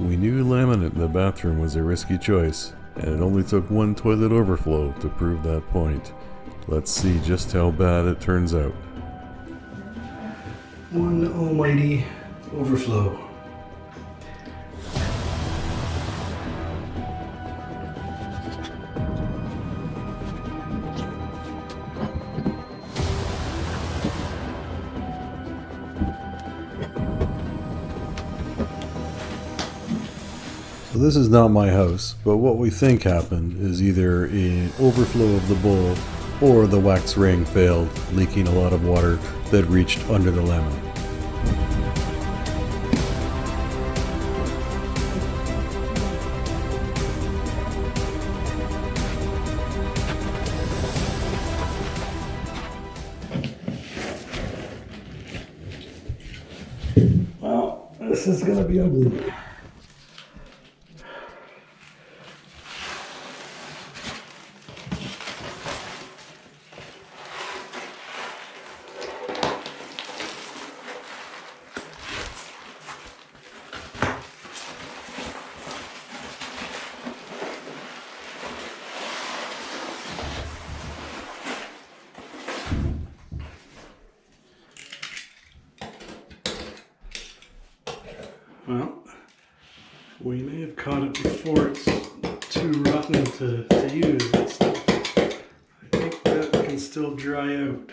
We knew laminate in the bathroom was a risky choice, and it only took one toilet overflow to prove that point. Let's see just how bad it turns out. One almighty overflow. So this is not my house, but what we think happened is either an overflow of the bowl or the wax ring failed, leaking a lot of water that reached under the laminate. Well, this is gonna be ugly. Well, we may have caught it before it's too rotten to use. I think that can still dry out.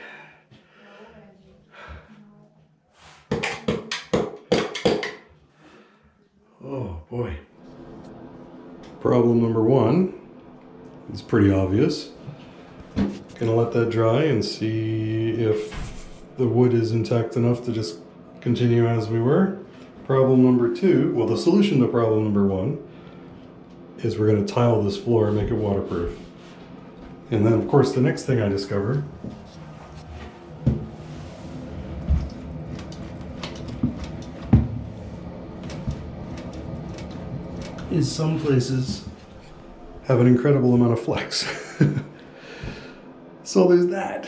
Oh boy. Problem number one is pretty obvious. Gonna let that dry and see if the wood is intact enough to just continue as we were. Problem number two, well, the solution to problem number one is we're going to tile this floor and make it waterproof. And then, of course, the next thing I discovered is some places have an incredible amount of flex. So there's that.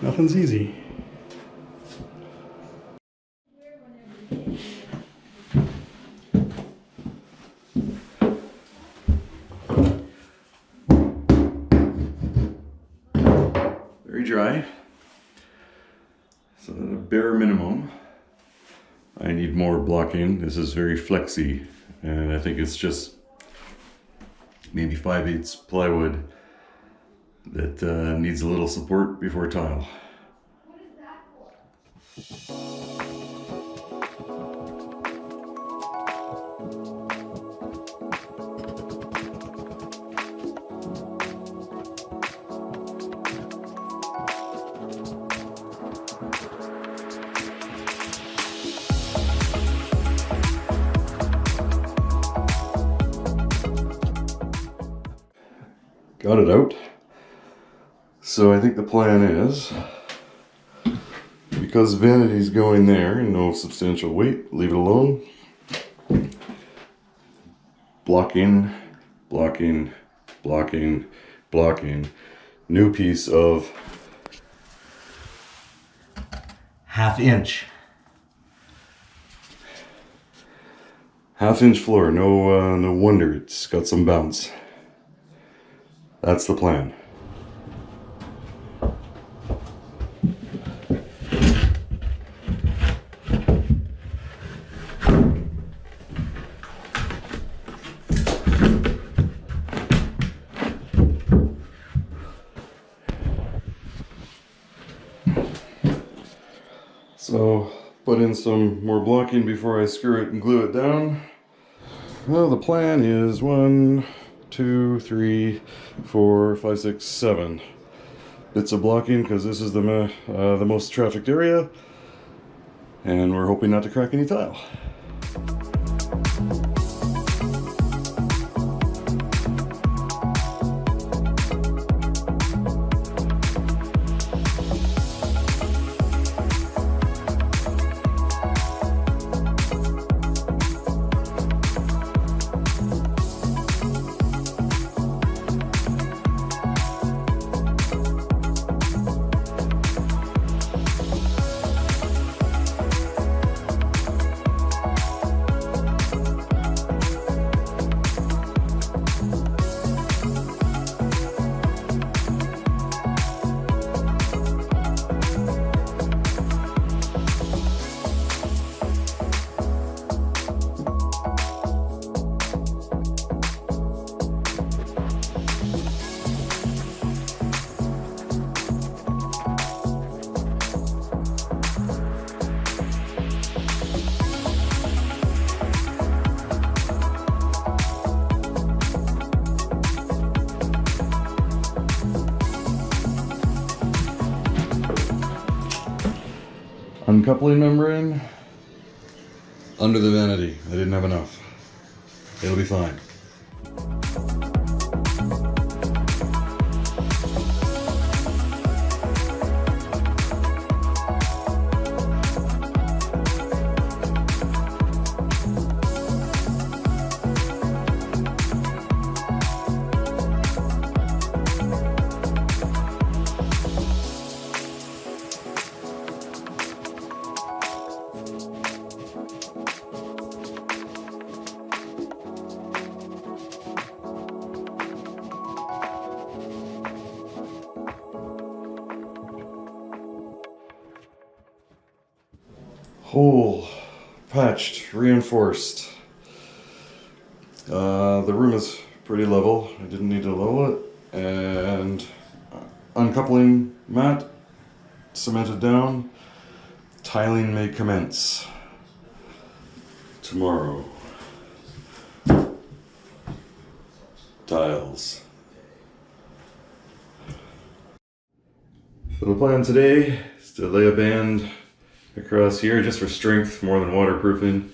Nothing's easy. Very dry. So at a bare minimum, I need more blocking. This is very flexy, and I think it's just maybe 5/8 plywood that needs a little support before tile. Got it out. So I think the plan is, because vanity's going there and no substantial weight, leave it alone. Blocking, blocking, blocking, blocking. New piece of 1/2 inch. 1/2 inch floor. No wonder it's got some bounce. That's the plan. So, put in some more blocking before I screw it and glue it down. Well, the plan is 1, 2, 3, 4, 5, 6, 7 bits of blocking, because this is the most trafficked area, and we're hoping not to crack any tile. uncoupling membrane under the vanity. I didn't have enough. It'll be fine. Hole patched, reinforced. The room is pretty level. I didn't need to level it. And uncoupling mat cemented down. Tiling may commence tomorrow. Tiles. So the plan today is to lay a band across here just for strength more than waterproofing.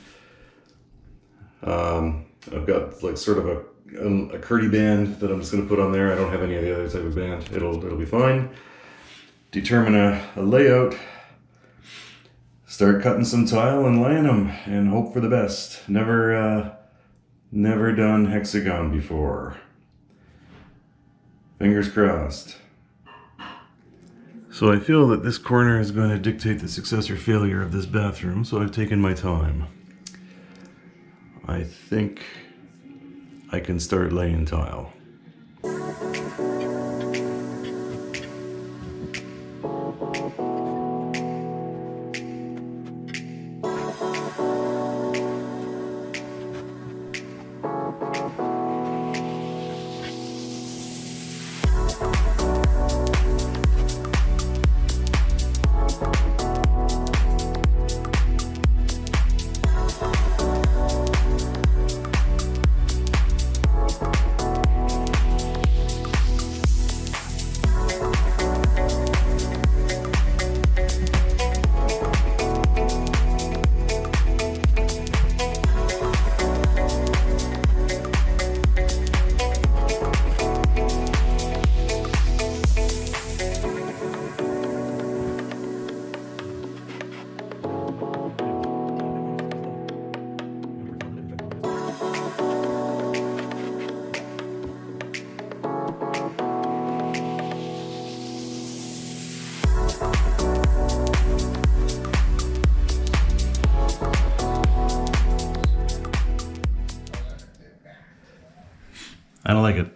I've got like sort of a curdy band that I'm just going to put on there. I don't have any of the other type of band. It'll be fine. Determine a layout. Start cutting some tile and laying them and hope for the best. Never done hexagon before. Fingers crossed. So I feel that this corner is going to dictate the success or failure of this bathroom, so I've taken my time. I think I can start laying tile. I don't like it.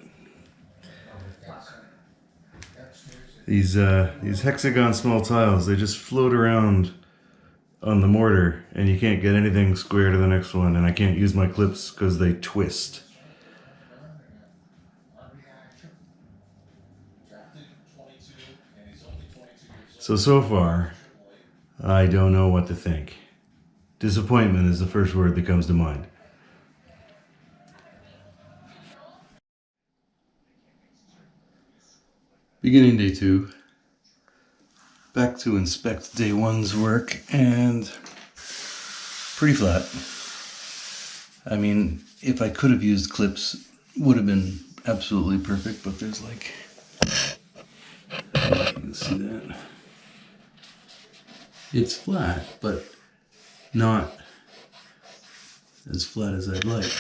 These hexagon small tiles, they just float around on the mortar and you can't get anything square to the next one, and I can't use my clips because they twist. So far, I don't know what to think. Disappointment is the first word that comes to mind. Beginning day 2. Back to inspect day 1's work, and pretty flat. I mean, if I could have used clips, would have been absolutely perfect, but there's like, you can see that. It's flat, but not as flat as I'd like.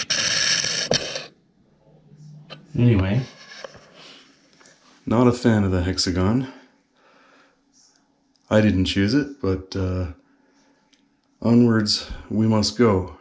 Anyway. Not a fan of the hexagon. I didn't choose it, but onwards we must go.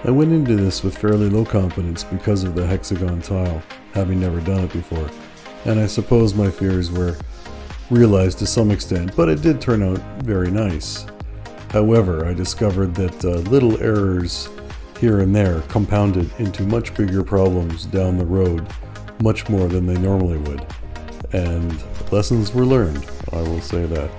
I went into this with fairly low confidence because of the hexagon tile, having never done it before, and I suppose my fears were realized to some extent, but it did turn out very nice. However, I discovered that little errors here and there compounded into much bigger problems down the road, much more than they normally would. And lessons were learned, I will say that.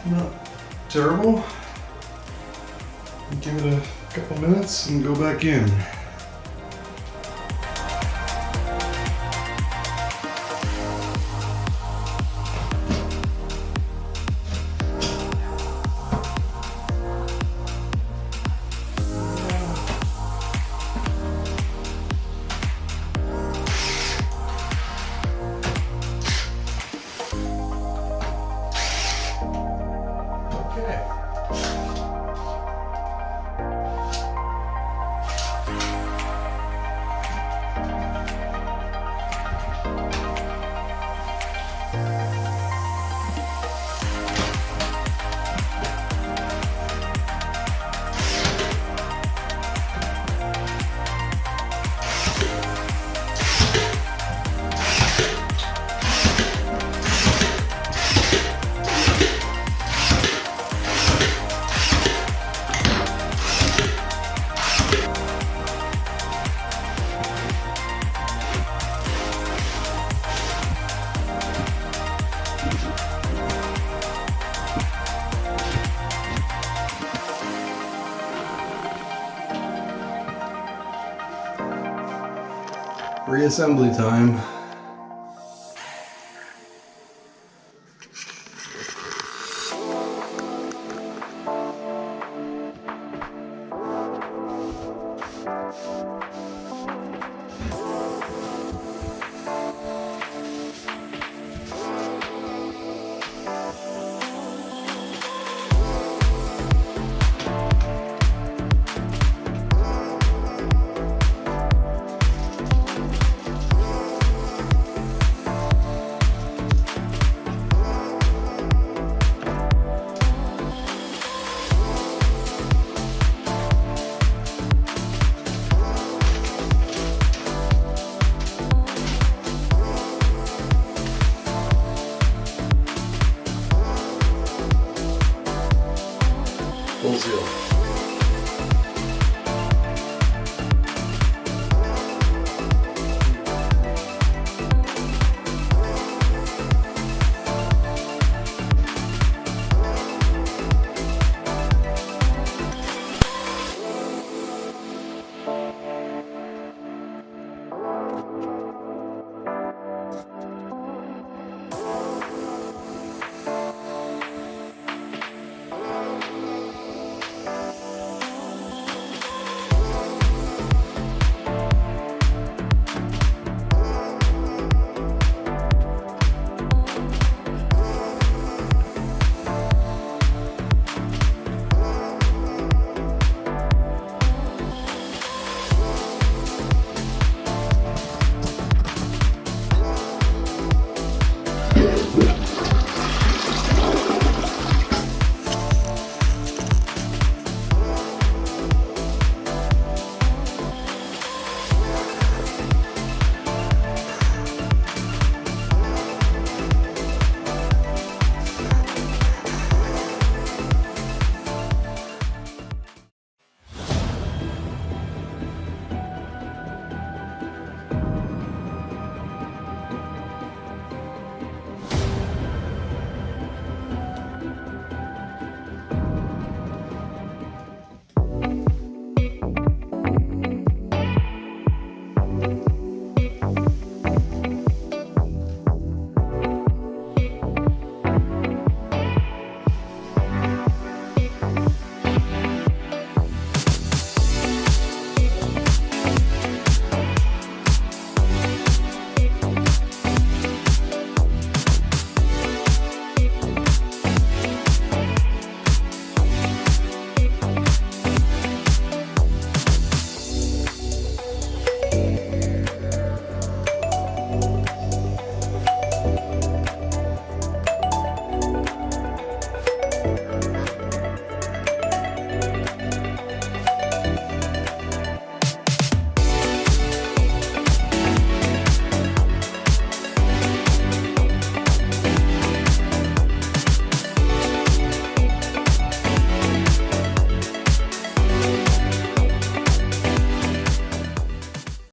Not terrible. Give it a couple minutes and go back in. reassembly time. Full seal.